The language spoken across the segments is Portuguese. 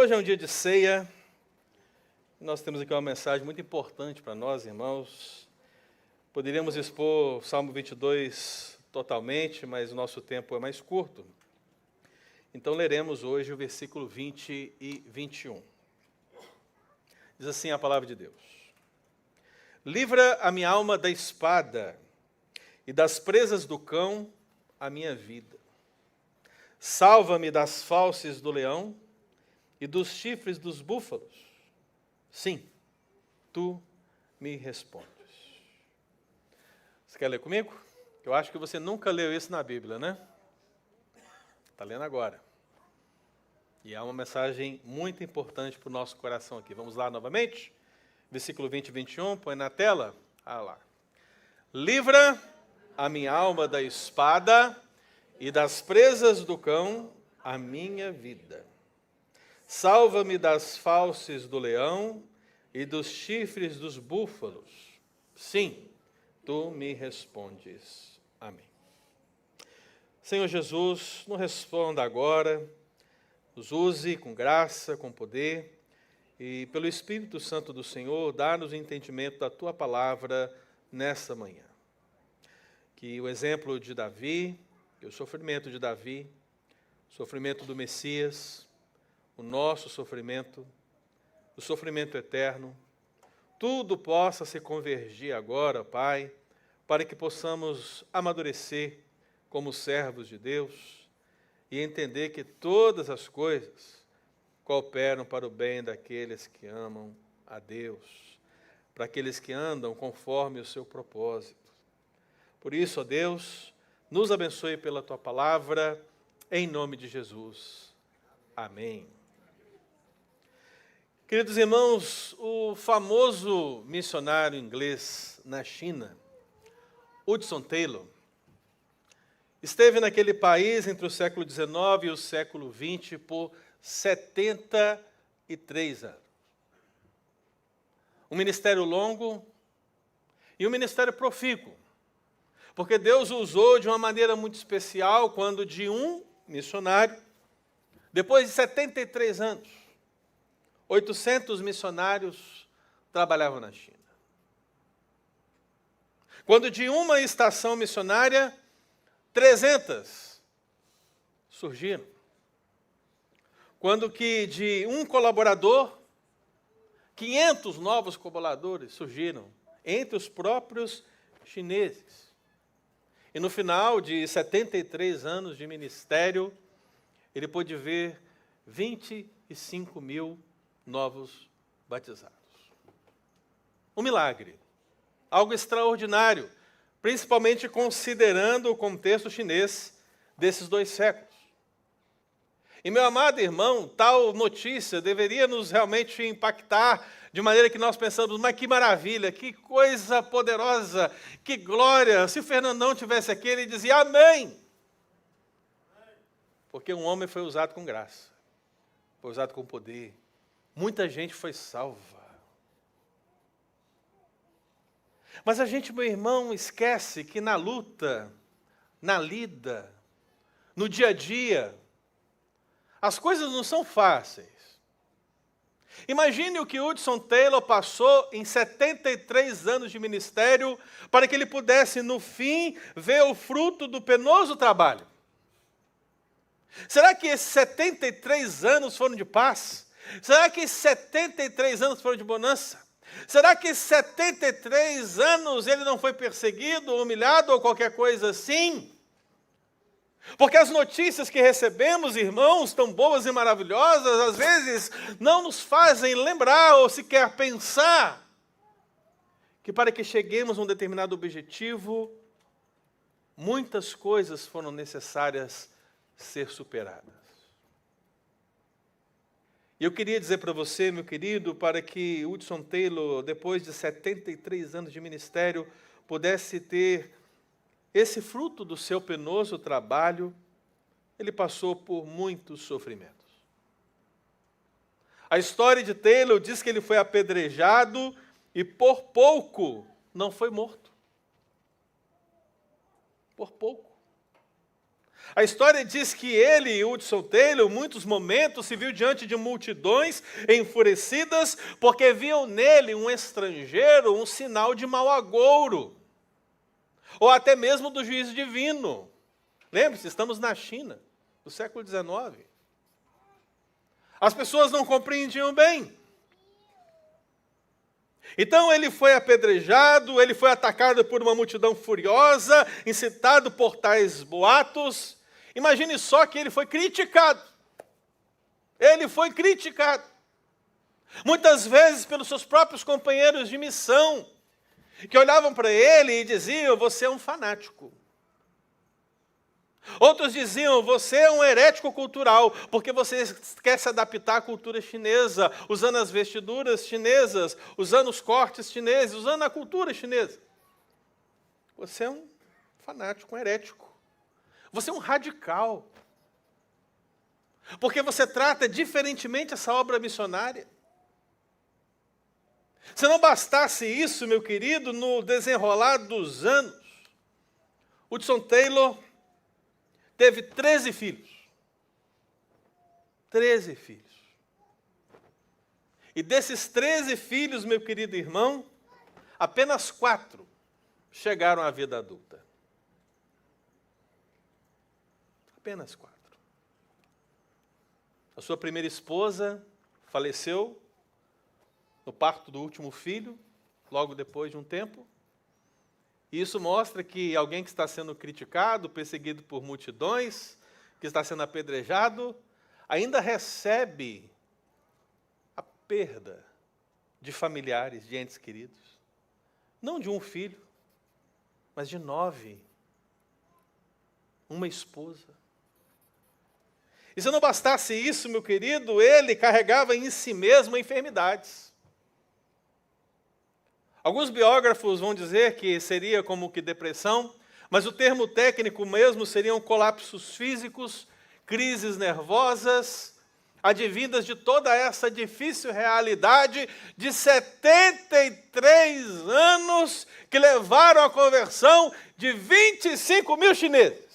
Hoje é um dia de ceia. Nós temos aqui uma mensagem muito importante para nós, irmãos. Poderíamos expor o Salmo 22 totalmente, mas o nosso tempo é mais curto. Então, leremos hoje o versículo 20 e 21. Diz assim a palavra de Deus: Livra a minha alma da espada e das presas do cão a minha vida. Salva-me das fauces do leão e dos chifres dos búfalos. Sim, tu me respondes. Você quer ler comigo? Eu acho que você nunca leu isso na Bíblia, né? Está lendo agora. E é uma mensagem muito importante para o nosso coração aqui. Vamos lá novamente? Versículo 20 e 21, põe na tela. Ah lá. Livra a minha alma da espada e das presas do cão a minha vida. Salva-me das fauces do leão e dos chifres dos búfalos. Sim, tu me respondes. Amém. Senhor Jesus, nos responda agora, nos use com graça, com poder, e pelo Espírito Santo do Senhor, dá-nos o entendimento da Tua palavra nessa manhã. Que o exemplo de Davi, que o sofrimento de Davi, o sofrimento do Messias, o nosso sofrimento, o sofrimento eterno, tudo possa se convergir agora, Pai, para que possamos amadurecer como servos de Deus e entender que todas as coisas cooperam para o bem daqueles que amam a Deus, para aqueles que andam conforme o seu propósito. Por isso, ó Deus, nos abençoe pela Tua palavra, em nome de Jesus. Amém. Queridos irmãos, o famoso missionário inglês na China, Hudson Taylor, esteve naquele país entre o século XIX e o século XX por 73 anos. Um ministério longo e um ministério profícuo, porque Deus o usou de uma maneira muito especial quando de um missionário, depois de 73 anos, 800 missionários trabalhavam na China. Quando de uma estação missionária, 300 surgiram. Quando que de um colaborador, 500 novos colaboradores surgiram entre os próprios chineses. E no final de 73 anos de ministério, ele pôde ver 25 mil novos batizados. Um milagre, algo extraordinário, principalmente considerando o contexto chinês desses 2 séculos. E, meu amado irmão, tal notícia deveria nos realmente impactar de maneira que nós pensamos, mas que maravilha, que coisa poderosa, que glória. Se o Fernandão tivesse aqui, ele dizia amém. Porque um homem foi usado com graça, foi usado com poder. Muita gente foi salva. Mas a gente, meu irmão, esquece que na luta, na lida, no dia a dia, as coisas não são fáceis. Imagine o que Hudson Taylor passou em 73 anos de ministério para que ele pudesse, no fim, ver o fruto do penoso trabalho. Será que esses 73 anos foram de paz? Será que esses 73 anos foram de bonança? Será que esses 73 anos ele não foi perseguido, humilhado ou qualquer coisa assim? Porque as notícias que recebemos, irmãos, tão boas e maravilhosas, às vezes não nos fazem lembrar ou sequer pensar que para que cheguemos a um determinado objetivo, muitas coisas foram necessárias ser superadas. E eu queria dizer para você, meu querido, para que Hudson Taylor, depois de 73 anos de ministério, pudesse ter esse fruto do seu penoso trabalho, ele passou por muitos sofrimentos. A história de Taylor diz que ele foi apedrejado e por pouco não foi morto. Por pouco. A história diz que ele, Hudson Taylor, em muitos momentos se viu diante de multidões enfurecidas porque viam nele um estrangeiro, um sinal de mau agouro, ou até mesmo do juízo divino. Lembre-se, estamos na China, do século XIX. As pessoas não compreendiam bem. Então ele foi apedrejado, ele foi atacado por uma multidão furiosa, incitado por tais boatos. Imagine só que ele foi criticado. Ele foi criticado. Muitas vezes pelos seus próprios companheiros de missão, que olhavam para ele e diziam: você é um fanático. Outros diziam: você é um herético cultural, porque você quer se adaptar à cultura chinesa, usando as vestiduras chinesas, usando os cortes chineses, usando a cultura chinesa. Você é um fanático, um herético. Você é um radical. Porque você trata diferentemente essa obra missionária. Se não bastasse isso, meu querido, no desenrolar dos anos, Hudson Taylor teve 13 filhos. 13 filhos. E desses 13 filhos, meu querido irmão, apenas 4 chegaram à vida adulta. Apenas 4. A sua primeira esposa faleceu no parto do último filho, logo depois de um tempo. E isso mostra que alguém que está sendo criticado, perseguido por multidões, que está sendo apedrejado, ainda recebe a perda de familiares, de entes queridos. Não de um filho, mas de 9. Uma esposa. E se não bastasse isso, meu querido, ele carregava em si mesmo enfermidades. Alguns biógrafos vão dizer que seria como que depressão, mas o termo técnico mesmo seriam colapsos físicos, crises nervosas, advindas de toda essa difícil realidade de 73 anos que levaram à conversão de 25 mil chineses.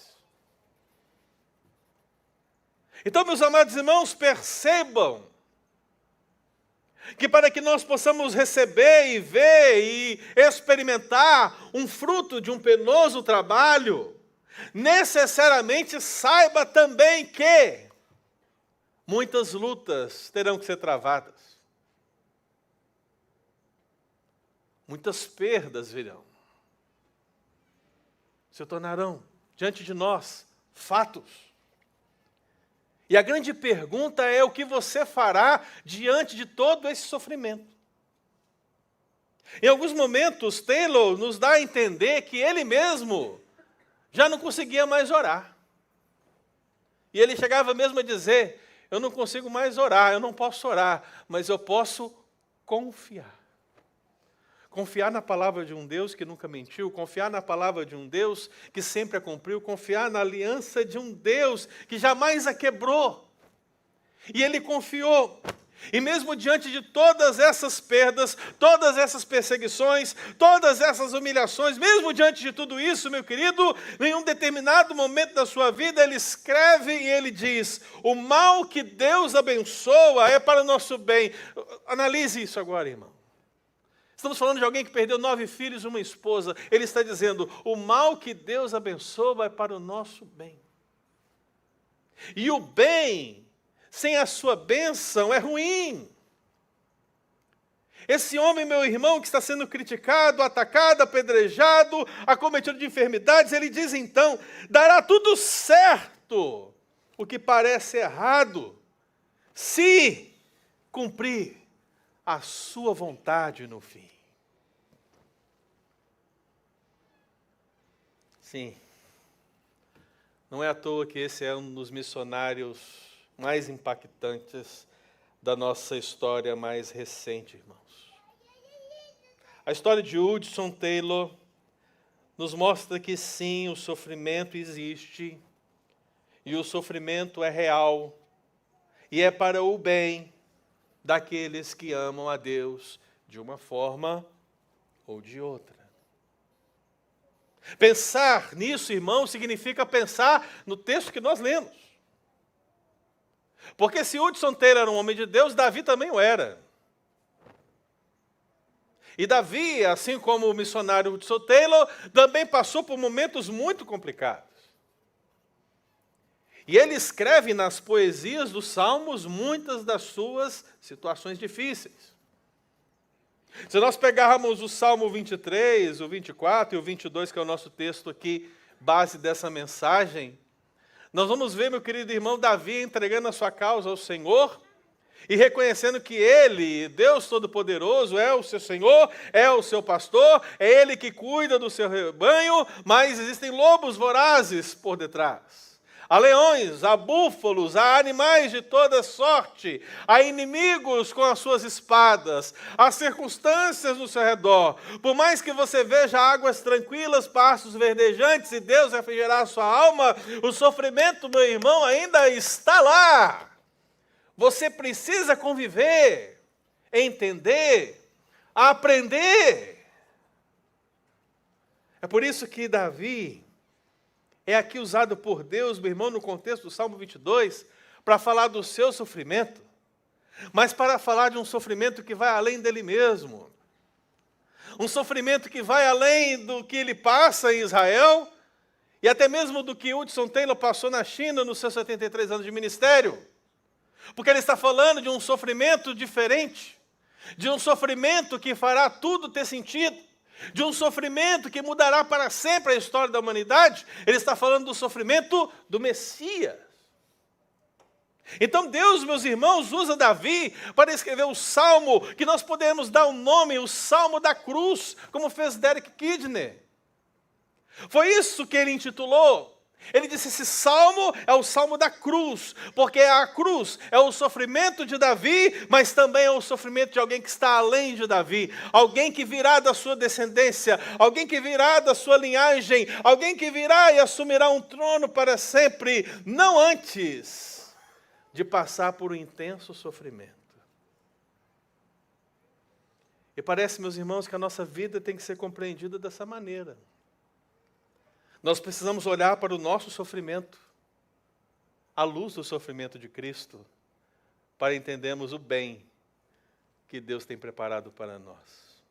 Então, meus amados irmãos, percebam que para que nós possamos receber e ver e experimentar um fruto de um penoso trabalho, necessariamente saiba também que muitas lutas terão que ser travadas. Muitas perdas virão. Se tornarão diante de nós fatos. E a grande pergunta é o que você fará diante de todo esse sofrimento. Em alguns momentos, Taylor nos dá a entender que ele mesmo já não conseguia mais orar. E ele chegava mesmo a dizer: eu não consigo mais orar, eu não posso orar, mas eu posso confiar. Confiar na palavra de um Deus que nunca mentiu, confiar na palavra de um Deus que sempre a cumpriu, confiar na aliança de um Deus que jamais a quebrou. E ele confiou. E mesmo diante de todas essas perdas, todas essas perseguições, todas essas humilhações, mesmo diante de tudo isso, meu querido, em um determinado momento da sua vida, ele escreve e ele diz: o mal que Deus abençoa é para o nosso bem. Analise isso agora, irmão. Estamos falando de alguém que perdeu 9 filhos e uma esposa. Ele está dizendo: o mal que Deus abençoa é para o nosso bem. E o bem, sem a sua bênção, é ruim. Esse homem, meu irmão, que está sendo criticado, atacado, apedrejado, acometido de enfermidades, ele diz então: dará tudo certo, o que parece errado, se cumprir a sua vontade no fim. Sim, não é à toa que esse é um dos missionários mais impactantes da nossa história mais recente, irmãos. A história de Hudson Taylor nos mostra que sim, o sofrimento existe, e o sofrimento é real, e é para o bem daqueles que amam a Deus de uma forma ou de outra. Pensar nisso, irmão, significa pensar no texto que nós lemos. Porque se Hudson Taylor era um homem de Deus, Davi também o era. E Davi, assim como o missionário Hudson Taylor, também passou por momentos muito complicados. E ele escreve nas poesias dos Salmos muitas das suas situações difíceis. Se nós pegarmos o Salmo 23, o 24 e o 22, que é o nosso texto aqui, base dessa mensagem, nós vamos ver, meu querido irmão, Davi entregando a sua causa ao Senhor e reconhecendo que Ele, Deus Todo-Poderoso, é o seu Senhor, é o seu pastor, é Ele que cuida do seu rebanho, mas existem lobos vorazes por detrás. Há leões, há búfalos, há animais de toda sorte, há inimigos com as suas espadas, há circunstâncias no seu redor. Por mais que você veja águas tranquilas, pastos verdejantes e Deus refrigerar a sua alma, o sofrimento, meu irmão, ainda está lá. Você precisa conviver, entender, aprender. É por isso que Davi é aqui usado por Deus, meu irmão, no contexto do Salmo 22, para falar do seu sofrimento, mas para falar de um sofrimento que vai além dele mesmo. Um sofrimento que vai além do que ele passa em Israel, e até mesmo do que Hudson Taylor passou na China nos seus 73 anos de ministério. Porque ele está falando de um sofrimento diferente, de um sofrimento que fará tudo ter sentido, de um sofrimento que mudará para sempre a história da humanidade. Ele está falando do sofrimento do Messias. Então Deus, meus irmãos, usa Davi para escrever o Salmo, que nós podemos dar o nome, o Salmo da Cruz, como fez Derek Kidner. Foi isso que ele intitulou. Ele disse, esse salmo é o salmo da cruz, porque a cruz é o sofrimento de Davi, mas também é o sofrimento de alguém que está além de Davi, alguém que virá da sua descendência, alguém que virá da sua linhagem, alguém que virá e assumirá um trono para sempre, não antes de passar por um intenso sofrimento. E parece, meus irmãos, que a nossa vida tem que ser compreendida dessa maneira. Nós precisamos olhar para o nosso sofrimento, à luz do sofrimento de Cristo, para entendermos o bem que Deus tem preparado para nós.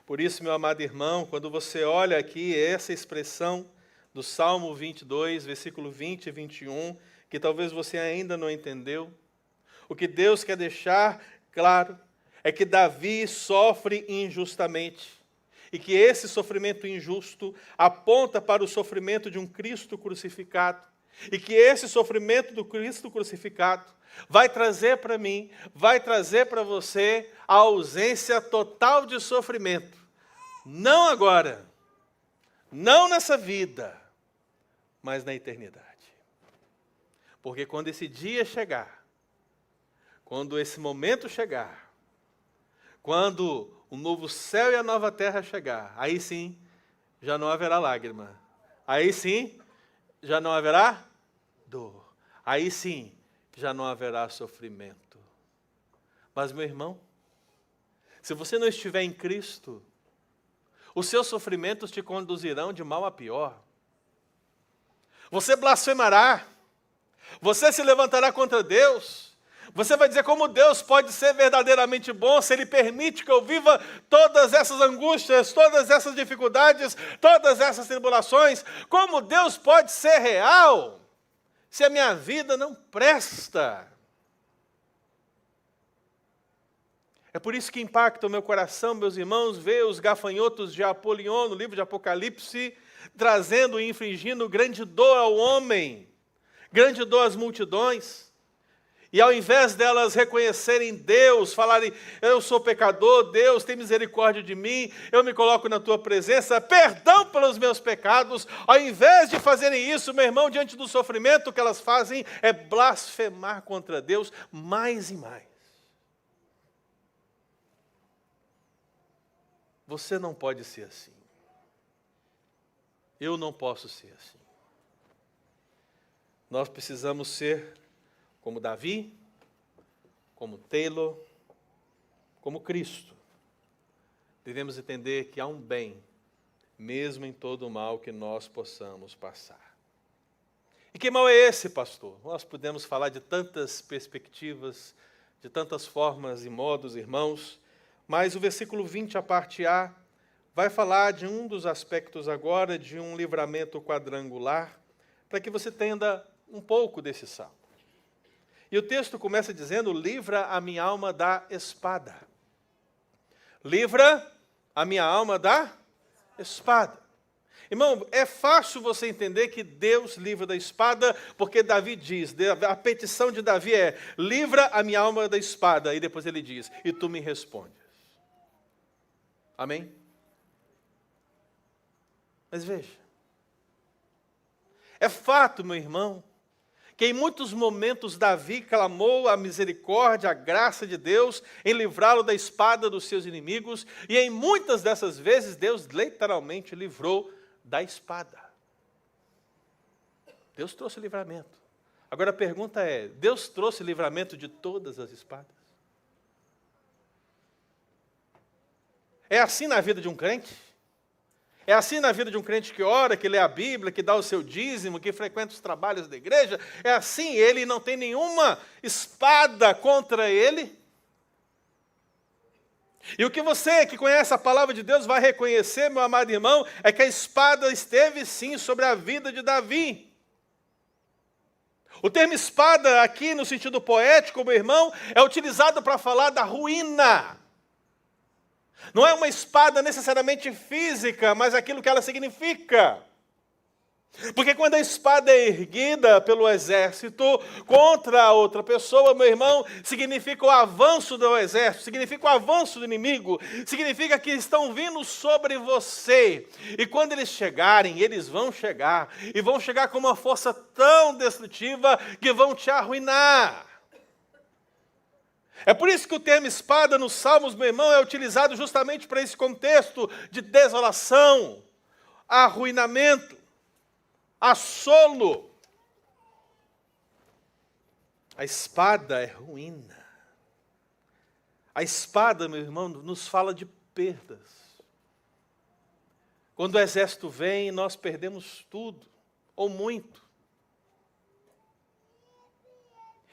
Por isso, meu amado irmão, quando você olha aqui essa expressão do Salmo 22, versículo 20 e 21, que talvez você ainda não entendeu, o que Deus quer deixar claro é que Davi sofre injustamente. E que esse sofrimento injusto aponta para o sofrimento de um Cristo crucificado. E que esse sofrimento do Cristo crucificado vai trazer para mim, vai trazer para você a ausência total de sofrimento. Não agora, não nessa vida, mas na eternidade. Porque quando esse dia chegar, quando esse momento chegar, quando o novo céu e a nova terra chegar, aí sim, já não haverá lágrima. Aí sim, já não haverá dor. Aí sim, já não haverá sofrimento. Mas, meu irmão, se você não estiver em Cristo, os seus sofrimentos te conduzirão de mal a pior. Você blasfemará. Você se levantará contra Deus. Você vai dizer como Deus pode ser verdadeiramente bom se Ele permite que eu viva todas essas angústias, todas essas dificuldades, todas essas tribulações. Como Deus pode ser real se a minha vida não presta? É por isso que impacta o meu coração, meus irmãos, ver os gafanhotos de Apolion no livro de Apocalipse, trazendo e infligindo grande dor ao homem, grande dor às multidões. E ao invés delas reconhecerem Deus, falarem, eu sou pecador, Deus tem misericórdia de mim, eu me coloco na tua presença, perdão pelos meus pecados, ao invés de fazerem isso, meu irmão, diante do sofrimento, o que elas fazem é blasfemar contra Deus mais e mais. Você não pode ser assim. Eu não posso ser assim. Nós precisamos ser como Davi, como Taylor, como Cristo. Devemos entender que há um bem mesmo em todo o mal que nós possamos passar. E que mal é esse, pastor? Nós podemos falar de tantas perspectivas, de tantas formas e modos, irmãos, mas o versículo 20, a parte A, vai falar de um dos aspectos agora, de um livramento quadrangular, para que você entenda um pouco desse salmo. E o texto começa dizendo: livra a minha alma da espada. Livra a minha alma da espada. Irmão, é fácil você entender que Deus livra da espada, porque Davi diz, a petição de Davi é: livra a minha alma da espada. E depois ele diz: e tu me respondes. Amém? Mas veja, é fato, meu irmão, que em muitos momentos Davi clamou a misericórdia, a graça de Deus em livrá-lo da espada dos seus inimigos, e em muitas dessas vezes Deus literalmente livrou da espada. Deus trouxe livramento. Agora a pergunta é: Deus trouxe livramento de todas as espadas? É assim na vida de um crente? É assim na vida de um crente que ora, que lê a Bíblia, que dá o seu dízimo, que frequenta os trabalhos da igreja? É assim, ele não tem nenhuma espada contra ele? E o que você que conhece a palavra de Deus vai reconhecer, meu amado irmão, é que a espada esteve sim sobre a vida de Davi. O termo espada aqui no sentido poético, meu irmão, é utilizado para falar da ruína. Não é uma espada necessariamente física, mas aquilo que ela significa. Porque quando a espada é erguida pelo exército contra outra pessoa, meu irmão, significa o avanço do exército, significa o avanço do inimigo, significa que estão vindo sobre você. E quando eles chegarem, eles vão chegar, e vão chegar com uma força tão destrutiva que vão te arruinar. É por isso que o termo espada nos Salmos, meu irmão, é utilizado justamente para esse contexto de desolação, arruinamento, assolo. A espada é ruína. A espada, meu irmão, nos fala de perdas. Quando o exército vem, nós perdemos tudo, ou muito.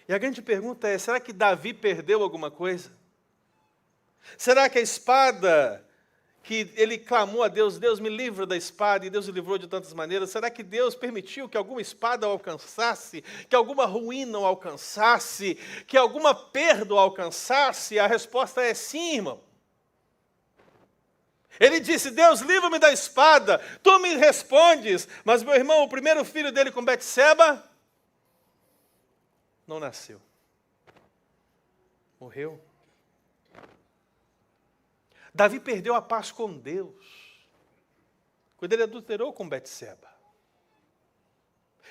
E a grande pergunta é: será que Davi perdeu alguma coisa? Será que a espada que ele clamou a Deus, Deus me livra da espada, e Deus o livrou de tantas maneiras, será que Deus permitiu que alguma espada o alcançasse, que alguma ruína o alcançasse, que alguma perda o alcançasse? A resposta é sim, irmão. Ele disse: Deus, livra-me da espada, tu me respondes. Mas, meu irmão, o primeiro filho dele com Betseba não nasceu. Morreu. Davi perdeu a paz com Deus quando ele adulterou com Betseba.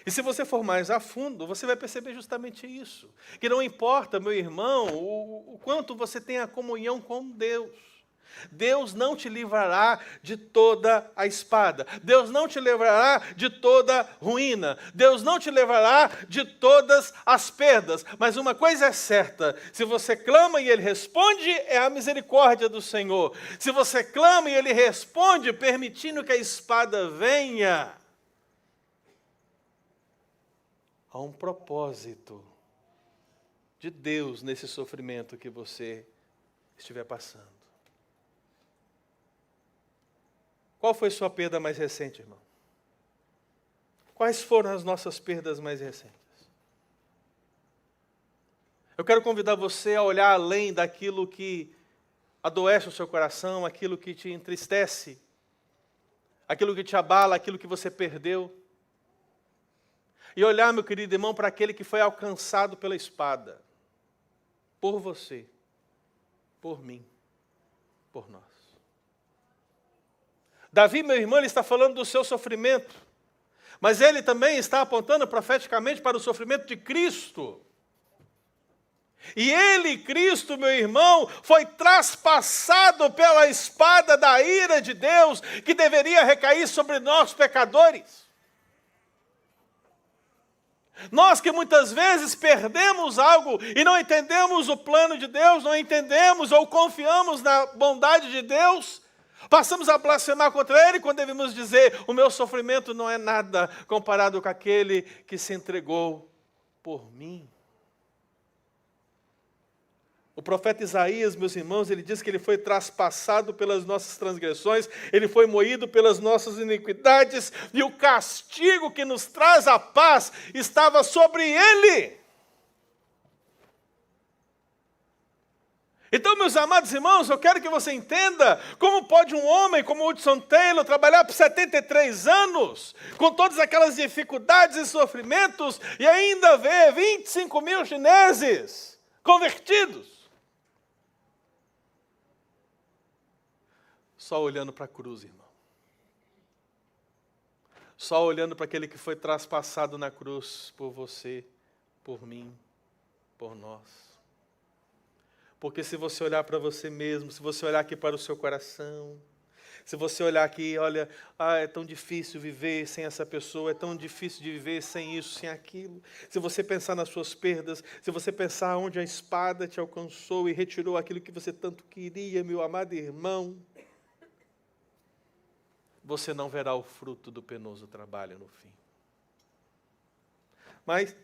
E se você for mais a fundo, você vai perceber justamente isso. Que não importa, meu irmão, o quanto você tem a comunhão com Deus. Deus não te livrará de toda a espada. Deus não te livrará de toda ruína. Deus não te livrará de todas as perdas. Mas uma coisa é certa: se você clama e Ele responde, é a misericórdia do Senhor. Se você clama e Ele responde, permitindo que a espada venha, há um propósito de Deus nesse sofrimento que você estiver passando. Qual foi sua perda mais recente, irmão? Quais foram as nossas perdas mais recentes? Eu quero convidar você a olhar além daquilo que adoece o seu coração, aquilo que te entristece, aquilo que te abala, aquilo que você perdeu. E olhar, meu querido irmão, para aquele que foi alcançado pela espada. Por você, por mim, por nós. Davi, meu irmão, ele está falando do seu sofrimento, mas ele também está apontando profeticamente para o sofrimento de Cristo. E ele, Cristo, meu irmão, foi traspassado pela espada da ira de Deus, que deveria recair sobre nós, pecadores. Nós que muitas vezes perdemos algo e não entendemos o plano de Deus, não entendemos ou confiamos na bondade de Deus, Passamos a blasfemar contra Ele quando devemos dizer: o meu sofrimento não é nada comparado com aquele que se entregou por mim. O profeta Isaías, meus irmãos, ele diz que ele foi traspassado pelas nossas transgressões, ele foi moído pelas nossas iniquidades, e o castigo que nos traz a paz estava sobre ele. Então, meus amados irmãos, eu quero que você entenda como pode um homem como Hudson Taylor trabalhar por 73 anos, com todas aquelas dificuldades e sofrimentos, e ainda ver 25 mil chineses convertidos. Só olhando para a cruz, irmão. Só olhando para aquele que foi traspassado na cruz por você, por mim, por nós. Porque se você olhar para você mesmo, se você olhar aqui para o seu coração, se você olhar aqui, olha, é tão difícil viver sem essa pessoa, é tão difícil de viver sem isso, sem aquilo. Se você pensar nas suas perdas, se você pensar onde a espada te alcançou e retirou aquilo que você tanto queria, meu amado irmão, você não verá o fruto do penoso trabalho no fim. Mas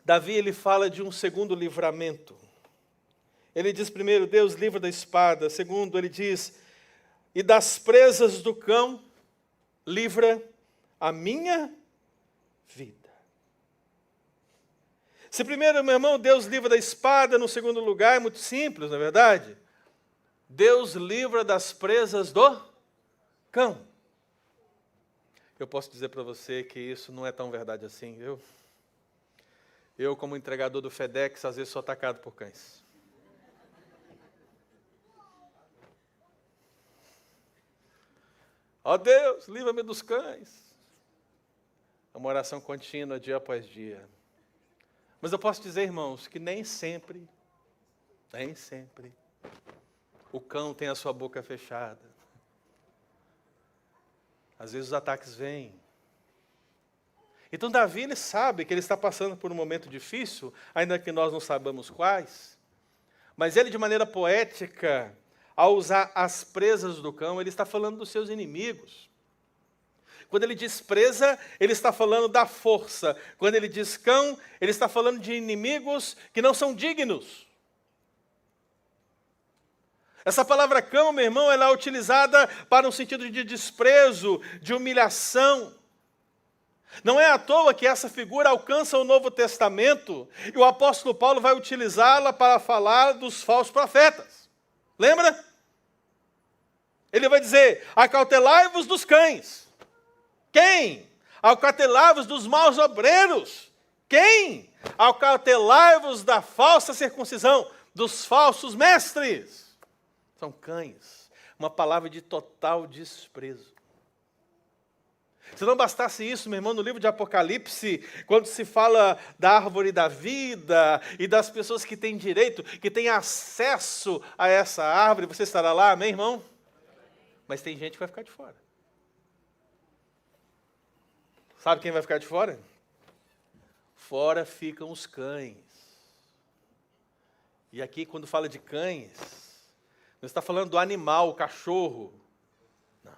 Davi, ele fala de um segundo livramento. Ele diz primeiro, Deus livra da espada. Segundo, ele diz, e das presas do cão, livra a minha vida. Se primeiro, meu irmão, Deus livra da espada, no segundo lugar, é muito simples, não é verdade? Deus livra das presas do cão. Eu posso dizer para você que isso não é tão verdade assim, viu? Eu, como entregador do FedEx, às vezes sou atacado por cães. Ó Deus, livra-me dos cães. É uma oração contínua, dia após dia. Mas eu posso dizer, irmãos, que nem sempre, o cão tem a sua boca fechada. Às vezes os ataques vêm. Então Davi, ele sabe que ele está passando por um momento difícil, ainda que nós não saibamos quais. Mas ele, de maneira poética, ao usar as presas do cão, ele está falando dos seus inimigos. Quando ele diz presa, ele está falando da força. Quando ele diz cão, ele está falando de inimigos que não são dignos. Essa palavra cão, meu irmão, ela é utilizada para um sentido de desprezo, de humilhação. Não é à toa que essa figura alcança o Novo Testamento e o apóstolo Paulo vai utilizá-la para falar dos falsos profetas. Lembra? Ele vai dizer, acautelai-vos dos cães. Quem? Acautelai-vos dos maus obreiros. Quem? Acautelai-vos da falsa circuncisão, dos falsos mestres. São cães, uma palavra de total desprezo. Se não bastasse isso, meu irmão, no livro de Apocalipse, quando se fala da árvore da vida e das pessoas que têm direito, que têm acesso a essa árvore, você estará lá, amém, irmão? Mas tem gente que vai ficar de fora. Sabe quem vai ficar de fora? Fora ficam os cães. E aqui, quando fala de cães, não está falando do animal, o cachorro. Não.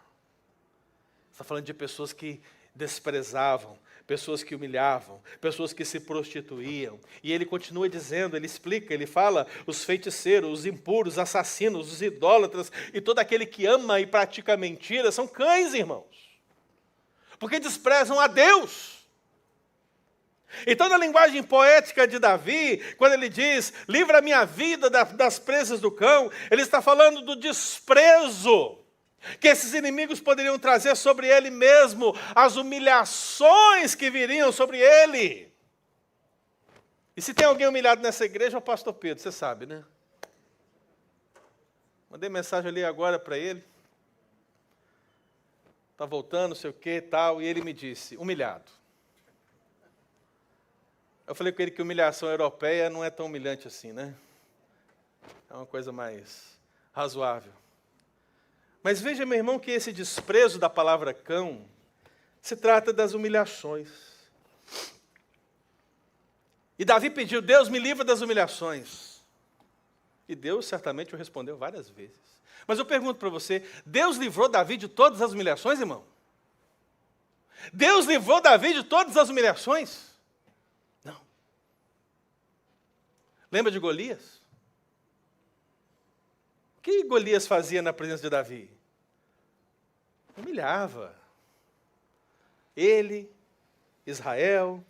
Está falando de pessoas que desprezavam, pessoas que humilhavam, pessoas que se prostituíam. E ele continua dizendo, ele explica, ele fala, os feiticeiros, os impuros, os assassinos, os idólatras e todo aquele que ama e pratica mentira são cães, irmãos. Porque desprezam a Deus. Então, na linguagem poética de Davi, quando ele diz, livra a minha vida das presas do cão, ele está falando do desprezo que esses inimigos poderiam trazer sobre ele mesmo, as humilhações que viriam sobre ele. E se tem alguém humilhado nessa igreja, é o pastor Pedro, você sabe, né? Mandei mensagem ali agora para ele. Está voltando, não sei o que e tal, e ele me disse, humilhado. Eu falei com ele que humilhação europeia não é tão humilhante assim, né? É uma coisa mais razoável. Mas veja, meu irmão, que esse desprezo da palavra cão se trata das humilhações. E Davi pediu, Deus me livra das humilhações. E Deus certamente o respondeu várias vezes. Mas eu pergunto para você, Deus livrou Davi de todas as humilhações, irmão? Deus livrou Davi de todas as humilhações? Não. Lembra de Golias? O que Golias fazia na presença de Davi? Humilhava. Ele, Israel,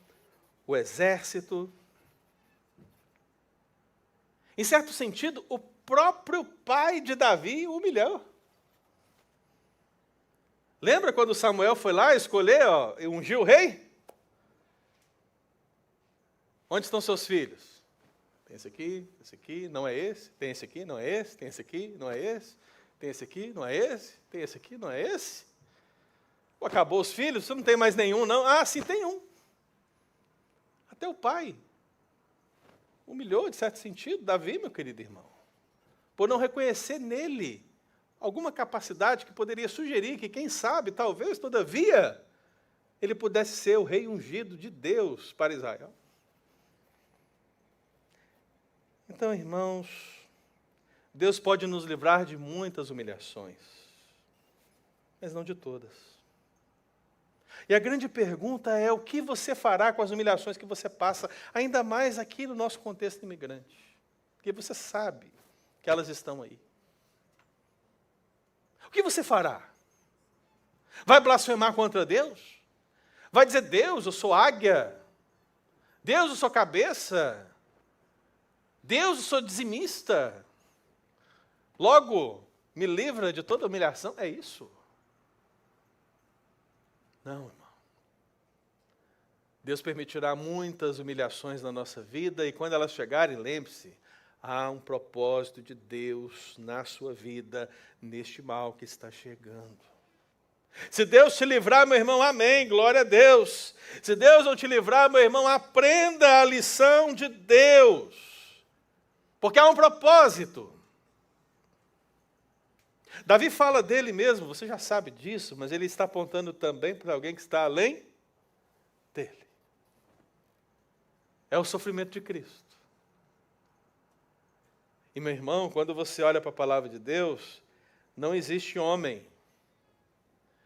o exército. Em certo sentido, o próprio pai de Davi o humilhou. Lembra quando Samuel foi lá escolher, e ungir o rei? Onde estão seus filhos? Tem esse aqui, não é esse. Tem esse aqui, não é esse. Tem esse aqui, não é esse. Tem esse aqui, não é esse. Tem esse aqui, não é esse. Ou acabou os filhos? Você não tem mais nenhum, não? Ah, sim, tem um. Até o pai humilhou, de certo sentido, Davi, meu querido irmão, por não reconhecer nele alguma capacidade que poderia sugerir que, quem sabe, talvez, todavia, ele pudesse ser o rei ungido de Deus para Israel. Então, irmãos, Deus pode nos livrar de muitas humilhações, mas não de todas. E a grande pergunta é: o que você fará com as humilhações que você passa, ainda mais aqui no nosso contexto imigrante? Porque você sabe que elas estão aí. O que você fará? Vai blasfemar contra Deus? Vai dizer: Deus, eu sou águia. Deus, eu sou cabeça. Deus, eu sou dizimista. Logo, me livra de toda humilhação. É isso? Não, irmão. Deus permitirá muitas humilhações na nossa vida, e quando elas chegarem, lembre-se, há um propósito de Deus na sua vida, neste mal que está chegando. Se Deus te livrar, meu irmão, amém, glória a Deus. Se Deus não te livrar, meu irmão, aprenda a lição de Deus, porque há um propósito. Davi fala dele mesmo, você já sabe disso, mas ele está apontando também para alguém que está além dele. É o sofrimento de Cristo. E, meu irmão, quando você olha para a palavra de Deus, não existe homem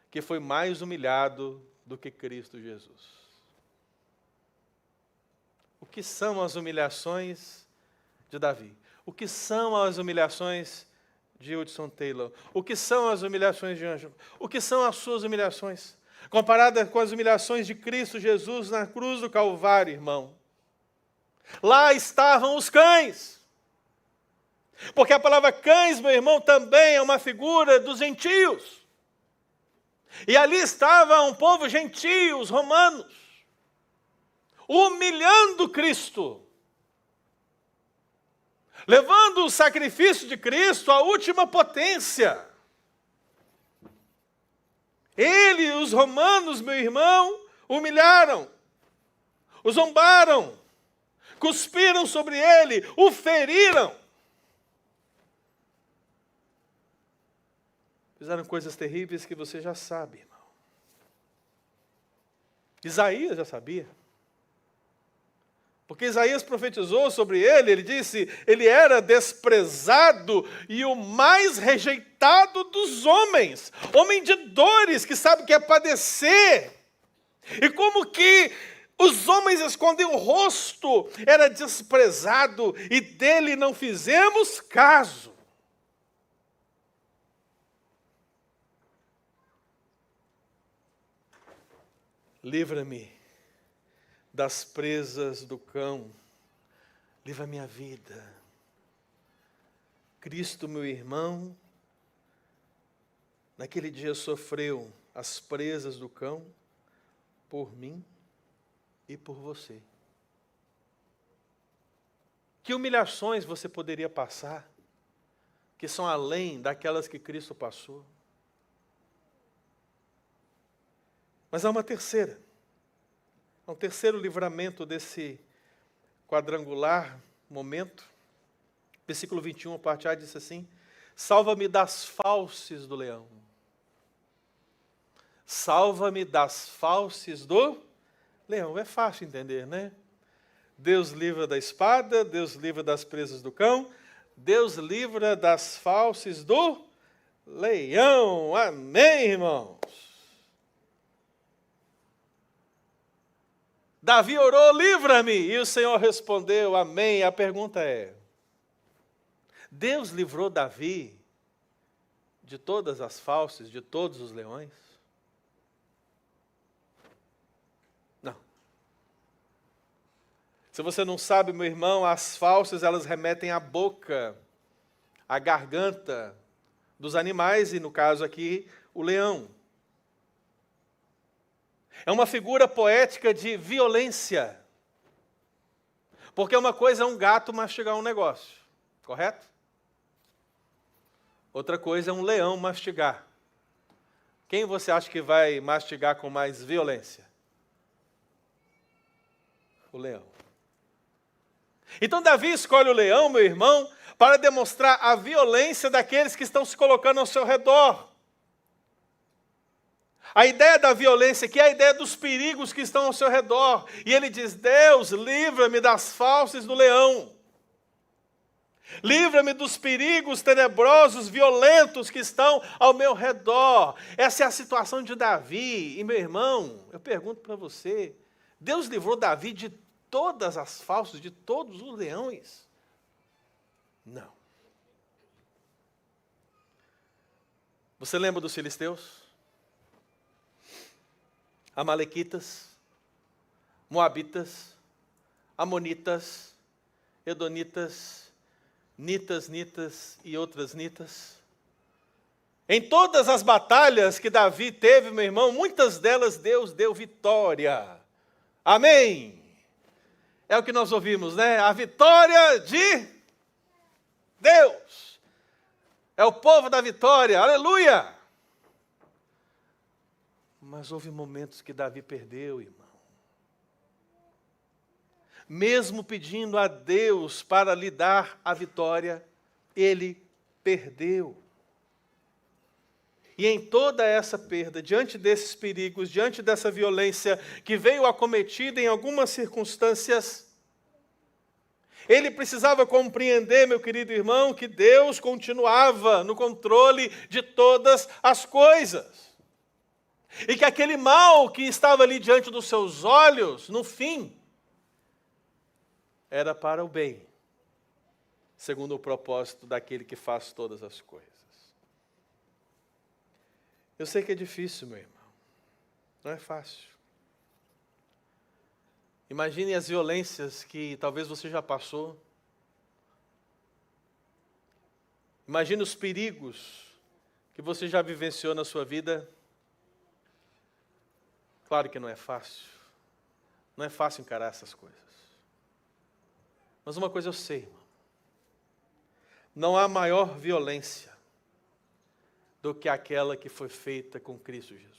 que foi mais humilhado do que Cristo Jesus. O que são as humilhações de Davi? O que são as humilhações de Hudson Taylor? O que são as humilhações de Ângelo? O que são as suas humilhações? Comparada com as humilhações de Cristo Jesus na cruz do Calvário, irmão. Lá estavam os cães. Porque a palavra cães, meu irmão, também é uma figura dos gentios. E ali estava um povo gentio, os romanos, humilhando Cristo, levando o sacrifício de Cristo à última potência. Ele e os romanos, meu irmão, humilharam, o zombaram, cuspiram sobre ele, o feriram. Fizeram coisas terríveis que você já sabe, irmão. Isaías já sabia. Porque Isaías profetizou sobre ele, ele disse, ele era desprezado e o mais rejeitado dos homens. Homem de dores, que sabe o que é padecer. E como que os homens escondem o rosto, era desprezado e dele não fizemos caso. Livra-me das presas do cão, livra a minha vida. Cristo, meu irmão, naquele dia sofreu as presas do cão por mim e por você. Que humilhações você poderia passar, que são além daquelas que Cristo passou? Mas há uma terceira. Há um terceiro livramento desse quadrangular momento. Versículo 21, a parte A, diz assim: salva-me das fauces do leão. Salva-me das fauces do leão. É fácil entender, né? Deus livra da espada, Deus livra das presas do cão, Deus livra das fauces do leão. Amém, irmãos? Davi orou, livra-me. E o Senhor respondeu, amém. A pergunta é, Deus livrou Davi de todas as fauces, de todos os leões? Não. Se você não sabe, meu irmão, as fauces, elas remetem à boca, à garganta dos animais, e no caso aqui, o leão. É uma figura poética de violência. Porque uma coisa é um gato mastigar um negócio, correto? Outra coisa é um leão mastigar. Quem você acha que vai mastigar com mais violência? O leão. Então Davi escolhe o leão, meu irmão, para demonstrar a violência daqueles que estão se colocando ao seu redor. A ideia da violência aqui é a ideia dos perigos que estão ao seu redor. E ele diz, Deus, livra-me das fauces do leão. Livra-me dos perigos tenebrosos, violentos que estão ao meu redor. Essa é a situação de Davi. E, meu irmão, eu pergunto para você, Deus livrou Davi de todas as fauces, de todos os leões? Não. Você lembra dos filisteus? Amalequitas, Moabitas, Amonitas, Edonitas, Nitas e outras Nitas. Em todas as batalhas que Davi teve, meu irmão, muitas delas Deus deu vitória. Amém? É o que nós ouvimos, né? A vitória de Deus. É o povo da vitória, aleluia! Mas houve momentos que Davi perdeu, irmão. Mesmo pedindo a Deus para lhe dar a vitória, ele perdeu. E em toda essa perda, diante desses perigos, diante dessa violência que veio acometida em algumas circunstâncias, ele precisava compreender, meu querido irmão, que Deus continuava no controle de todas as coisas. E que aquele mal que estava ali diante dos seus olhos, no fim, era para o bem, segundo o propósito daquele que faz todas as coisas. Eu sei que é difícil, meu irmão. Não é fácil. Imagine as violências que talvez você já passou. Imagine os perigos que você já vivenciou na sua vida. Claro que não é fácil. Não é fácil encarar essas coisas. Mas uma coisa eu sei, irmão. Não há maior violência do que aquela que foi feita com Cristo Jesus.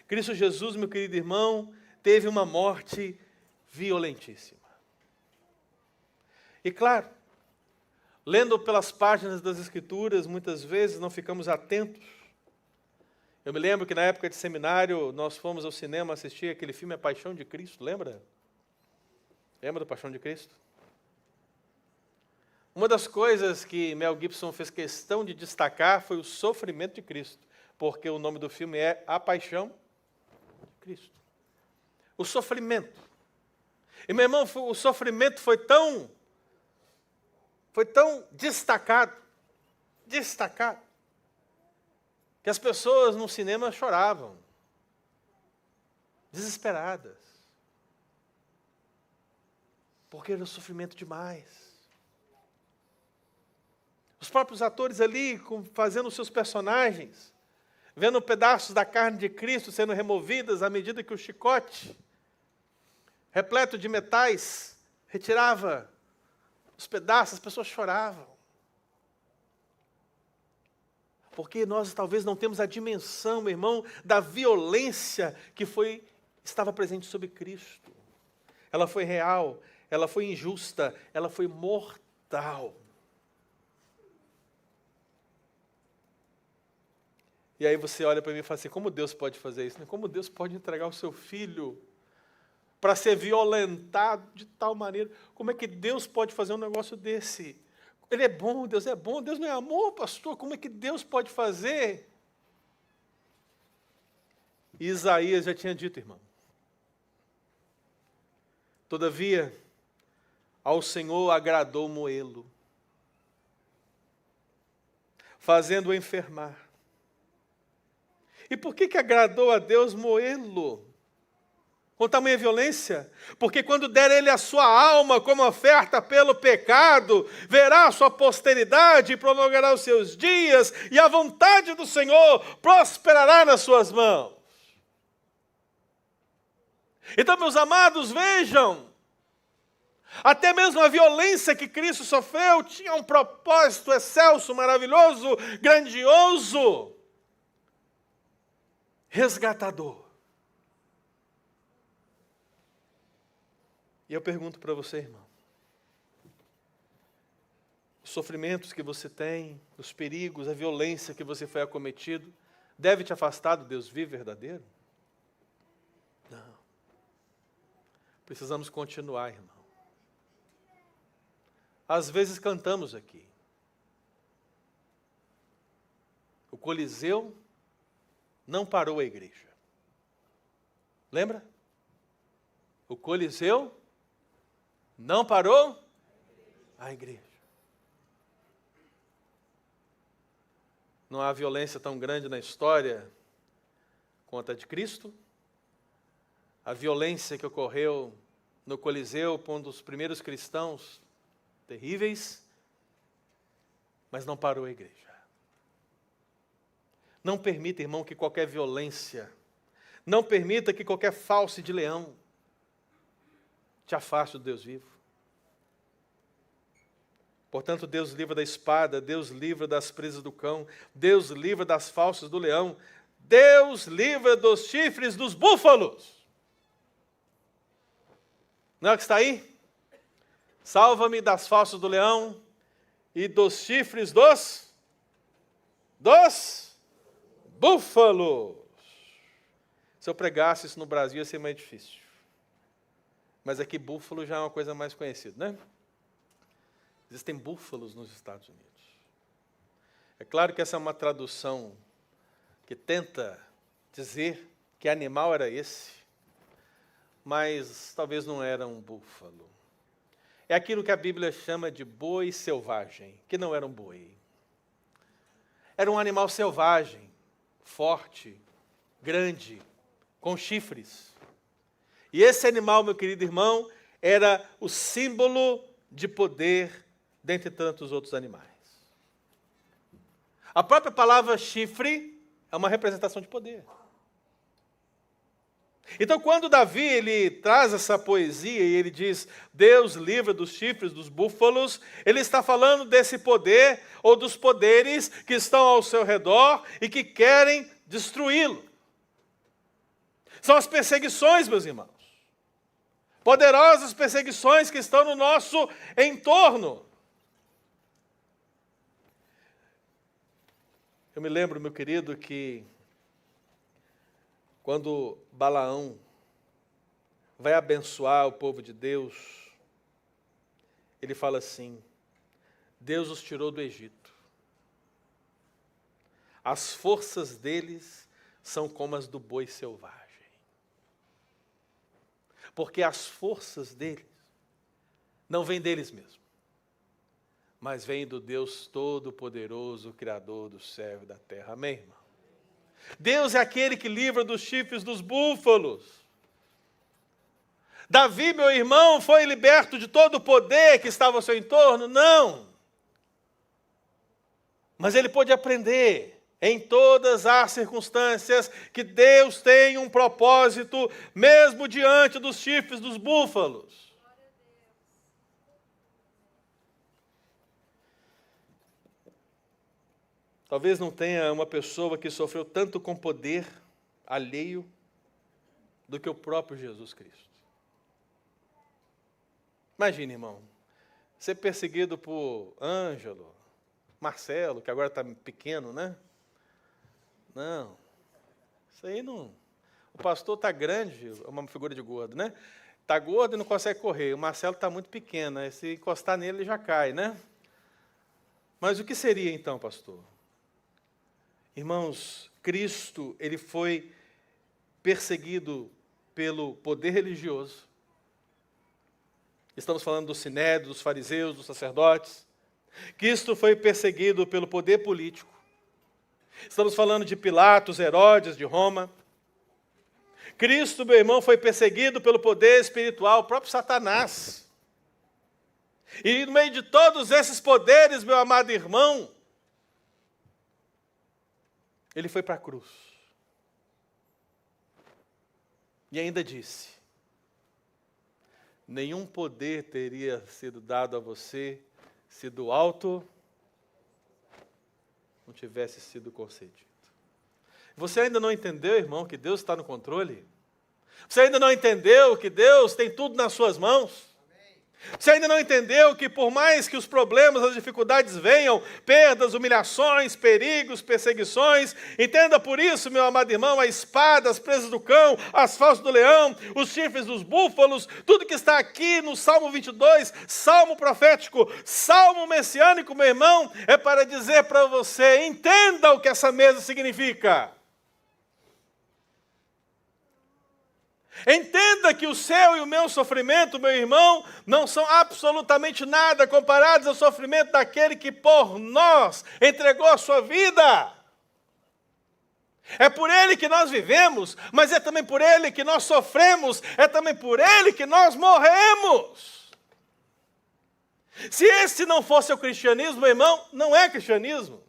Cristo Jesus, meu querido irmão, teve uma morte violentíssima. E claro, lendo pelas páginas das Escrituras, muitas vezes não ficamos atentos. Eu me lembro que na época de seminário, nós fomos ao cinema assistir aquele filme A Paixão de Cristo, lembra? Lembra do Paixão de Cristo? Uma das coisas que Mel Gibson fez questão de destacar foi o sofrimento de Cristo, porque o nome do filme é A Paixão de Cristo. O sofrimento. E, meu irmão, o sofrimento foi tão destacado, que as pessoas no cinema choravam, desesperadas, porque era sofrimento demais. Os próprios atores ali, fazendo os seus personagens, vendo pedaços da carne de Cristo sendo removidas à medida que o chicote, repleto de metais, retirava os pedaços, as pessoas choravam. Porque nós talvez não temos a dimensão, meu irmão, da violência que estava presente sobre Cristo. Ela foi real, ela foi injusta, ela foi mortal. E aí você olha para mim e fala assim, como Deus pode fazer isso? Como Deus pode entregar o seu filho para ser violentado de tal maneira. Como é que Deus pode fazer um negócio desse? Ele é bom, Deus não é amor, pastor, como é que Deus pode fazer? E Isaías já tinha dito, irmão. Todavia, ao Senhor agradou moê-lo, fazendo-o enfermar. E por que agradou a Deus moê-lo? Com tamanha violência? Porque quando der ele a sua alma como oferta pelo pecado, verá a sua posteridade e prolongará os seus dias, e a vontade do Senhor prosperará nas suas mãos. Então, meus amados, vejam, até mesmo a violência que Cristo sofreu tinha um propósito excelso, maravilhoso, grandioso, resgatador. E eu pergunto para você, irmão, os sofrimentos que você tem, os perigos, a violência que você foi acometido, deve te afastar do Deus vivo e verdadeiro? Não. Precisamos continuar, irmão. Às vezes cantamos aqui. O Coliseu não parou a igreja. Lembra? O Coliseu não parou a igreja. Não há violência tão grande na história quanto a de Cristo. A violência que ocorreu no Coliseu por um dos primeiros cristãos, terríveis, mas não parou a igreja. Não permita, irmão, que qualquer violência, não permita que qualquer falce de leão te afaste do Deus vivo. Portanto, Deus livra da espada, Deus livra das presas do cão, Deus livra das falsas do leão, Deus livra dos chifres dos búfalos. Não é o que está aí? Salva-me das falsas do leão e dos chifres dos búfalos. Se eu pregasse isso no Brasil, ia ser mais difícil. Mas aqui búfalo já é uma coisa mais conhecida, né? Existem búfalos nos Estados Unidos. É claro que essa é uma tradução que tenta dizer que animal era esse, mas talvez não era um búfalo. É aquilo que a Bíblia chama de boi selvagem, que não era um boi. Era um animal selvagem, forte, grande, com chifres. E esse animal, meu querido irmão, era o símbolo de poder dentre tantos outros animais. A própria palavra chifre é uma representação de poder. Então, quando Davi ele traz essa poesia e ele diz, Deus livra dos chifres dos búfalos, ele está falando desse poder ou dos poderes que estão ao seu redor e que querem destruí-lo. São as perseguições, meus irmãos. Poderosas perseguições que estão no nosso entorno. Eu me lembro, meu querido, que quando Balaão vai abençoar o povo de Deus, ele fala assim, Deus os tirou do Egito. As forças deles são como as do boi selvagem. Porque as forças deles não vêm deles mesmos, mas vêm do Deus Todo-Poderoso, Criador do céu e da terra. Amém, irmão? Deus é aquele que livra dos chifres dos búfalos. Davi, meu irmão, foi liberto de todo o poder que estava ao seu entorno? Não. Mas ele pôde aprender em todas as circunstâncias que Deus tem um propósito, mesmo diante dos chifres dos búfalos. Talvez não tenha uma pessoa que sofreu tanto com poder alheio do que o próprio Jesus Cristo. Imagine, irmão, ser perseguido por Ângelo, Marcelo, que agora está pequeno, né? Não, isso aí não... O pastor está grande, é uma figura de gordo, né? Está gordo e não consegue correr. O Marcelo está muito pequeno, né? Se encostar nele, ele já cai, né? Mas o que seria então, pastor? Irmãos, Cristo, ele foi perseguido pelo poder religioso. Estamos falando do Sinédrio, dos fariseus, dos sacerdotes. Cristo foi perseguido pelo poder político. Estamos falando de Pilatos, Herodes, de Roma. Cristo, meu irmão, foi perseguido pelo poder espiritual, o próprio Satanás. E no meio de todos esses poderes, meu amado irmão, ele foi para a cruz. E ainda disse: nenhum poder teria sido dado a você se do alto não tivesse sido concedido. Você ainda não entendeu, irmão, que Deus está no controle? Você ainda não entendeu que Deus tem tudo nas suas mãos? Você ainda não entendeu que por mais que os problemas, as dificuldades venham, perdas, humilhações, perigos, perseguições, entenda por isso, meu amado irmão, a espada, as presas do cão, as fauces do leão, os chifres dos búfalos, tudo que está aqui no Salmo 22, Salmo profético, Salmo messiânico, meu irmão, é para dizer para você, entenda o que essa mesa significa. Entenda que o seu e o meu sofrimento, meu irmão, não são absolutamente nada comparados ao sofrimento daquele que por nós entregou a sua vida. É por ele que nós vivemos, mas é também por ele que nós sofremos, é também por ele que nós morremos. Se esse não fosse o cristianismo, meu irmão, não é cristianismo.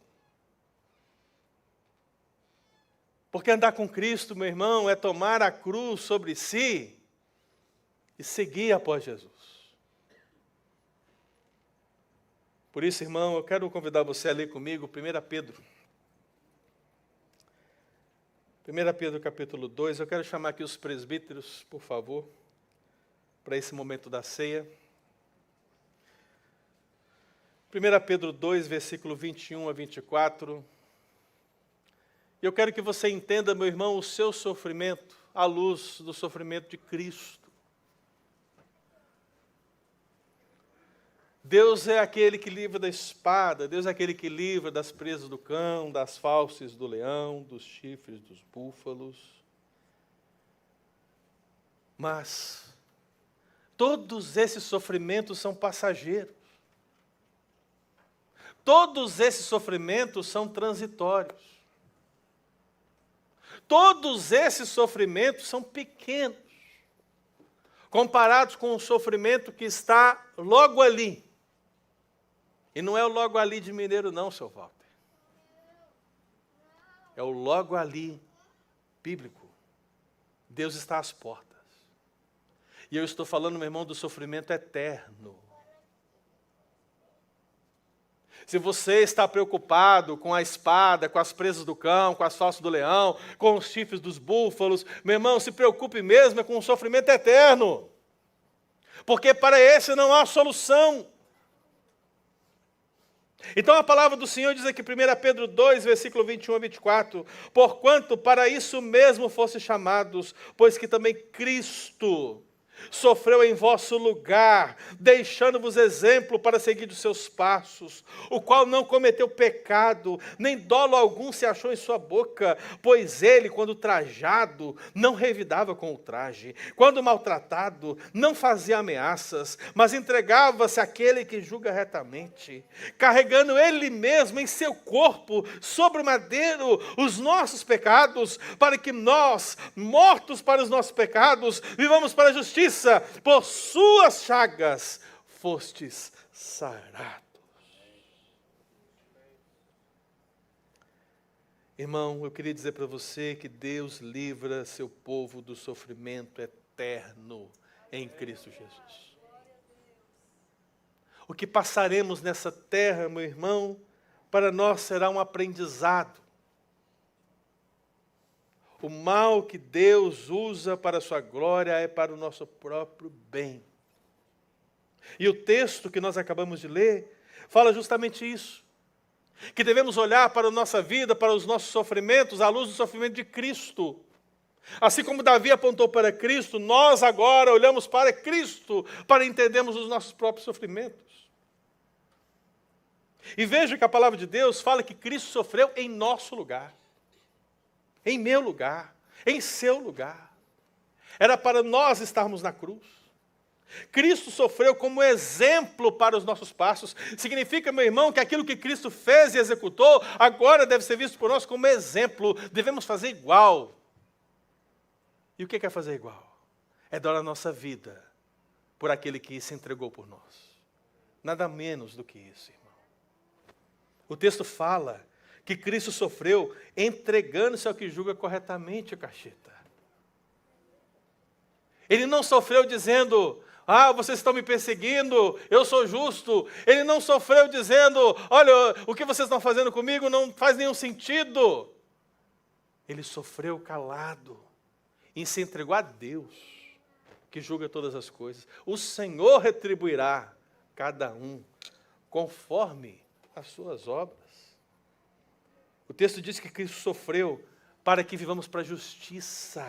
Porque andar com Cristo, meu irmão, é tomar a cruz sobre si e seguir após Jesus. Por isso, irmão, eu quero convidar você a ler comigo 1 Pedro. 1 Pedro capítulo 2, eu quero chamar aqui os presbíteros, por favor, para esse momento da ceia. 1 Pedro 2, versículo 21 a 24. Eu quero que você entenda, meu irmão, o seu sofrimento à luz do sofrimento de Cristo. Deus é aquele que livra da espada, Deus é aquele que livra das presas do cão, das fauces do leão, dos chifres dos búfalos. Mas todos esses sofrimentos são passageiros. Todos esses sofrimentos são transitórios. Todos esses sofrimentos são pequenos, comparados com o sofrimento que está logo ali. E não é o logo ali de Mineiro não, seu Walter. É o logo ali bíblico. Deus está às portas. E eu estou falando, meu irmão, do sofrimento eterno. Se você está preocupado com a espada, com as presas do cão, com as fauces do leão, com os chifres dos búfalos, meu irmão, se preocupe mesmo com o sofrimento eterno. Porque para esse não há solução. Então a palavra do Senhor diz aqui, 1 Pedro 2, versículo 21 a 24, porquanto para isso mesmo fosse chamados, pois que também Cristo sofreu em vosso lugar, deixando-vos exemplo para seguir os seus passos, o qual não cometeu pecado, nem dolo algum se achou em sua boca, pois ele, quando trajado, não revidava com o traje, quando maltratado, não fazia ameaças, mas entregava-se àquele que julga retamente, carregando ele mesmo em seu corpo, sobre o madeiro, os nossos pecados, para que nós, mortos para os nossos pecados, vivamos para a justiça. Por suas chagas fostes sarados. Irmão, eu queria dizer para você que Deus livra seu povo do sofrimento eterno em Cristo Jesus. O que passaremos nessa terra, meu irmão, para nós será um aprendizado. O mal que Deus usa para a sua glória é para o nosso próprio bem. E o texto que nós acabamos de ler fala justamente isso. Que devemos olhar para a nossa vida, para os nossos sofrimentos, à luz do sofrimento de Cristo. Assim como Davi apontou para Cristo, nós agora olhamos para Cristo para entendermos os nossos próprios sofrimentos. E veja que a palavra de Deus fala que Cristo sofreu em nosso lugar, em meu lugar, em seu lugar. Era para nós estarmos na cruz. Cristo sofreu como exemplo para os nossos passos. Significa, meu irmão, que aquilo que Cristo fez e executou, agora deve ser visto por nós como exemplo. Devemos fazer igual. E o que é fazer igual? É dar a nossa vida por aquele que se entregou por nós. Nada menos do que isso, irmão. O texto fala que Cristo sofreu entregando-se ao que julga corretamente, Cacheta. Ele não sofreu dizendo: vocês estão me perseguindo, eu sou justo. Ele não sofreu dizendo: olha, o que vocês estão fazendo comigo não faz nenhum sentido. Ele sofreu calado e se entregou a Deus, que julga todas as coisas. O Senhor retribuirá cada um conforme as suas obras. O texto diz que Cristo sofreu para que vivamos para a justiça.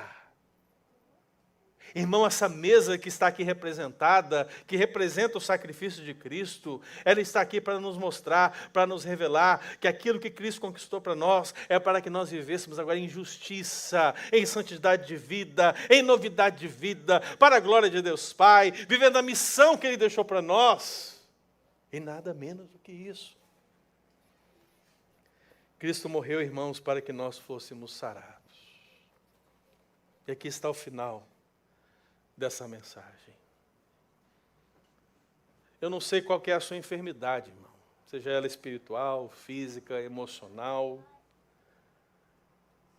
Irmão, essa mesa que está aqui representada, que representa o sacrifício de Cristo, ela está aqui para nos mostrar, para nos revelar que aquilo que Cristo conquistou para nós é para que nós vivêssemos agora em justiça, em santidade de vida, em novidade de vida, para a glória de Deus Pai, vivendo a missão que Ele deixou para nós, e nada menos do que isso. Cristo morreu, irmãos, para que nós fôssemos sarados. E aqui está o final dessa mensagem. Eu não sei qual que é a sua enfermidade, irmão. Seja ela espiritual, física, emocional.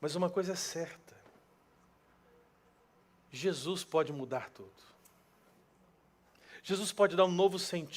Mas uma coisa é certa. Jesus pode mudar tudo. Jesus pode dar um novo sentido